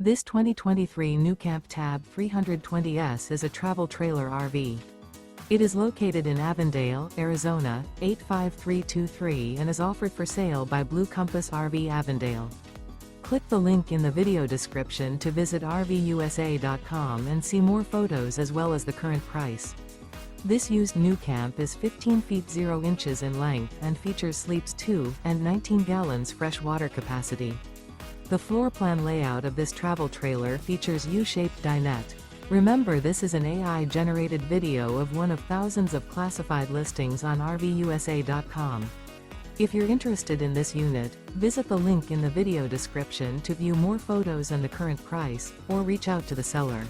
This 2023 NuCamp TAB 320S is a travel trailer RV. It is located in Avondale, Arizona, 85323 and is offered for sale by Blue Compass RV Avondale. Click the link in the video description to visit RVUSA.com and see more photos as well as the current price. This used NuCamp is 15 feet 0 inches in length and features sleeps 2 and 19 gallons fresh water capacity. The floor plan layout of this travel trailer features U-Shaped Dinette. Remember, this is an AI-generated video of one of thousands of classified listings on RVUSA.com. If you're interested in this unit, visit the link in the video description to view more photos and the current price, or reach out to the seller.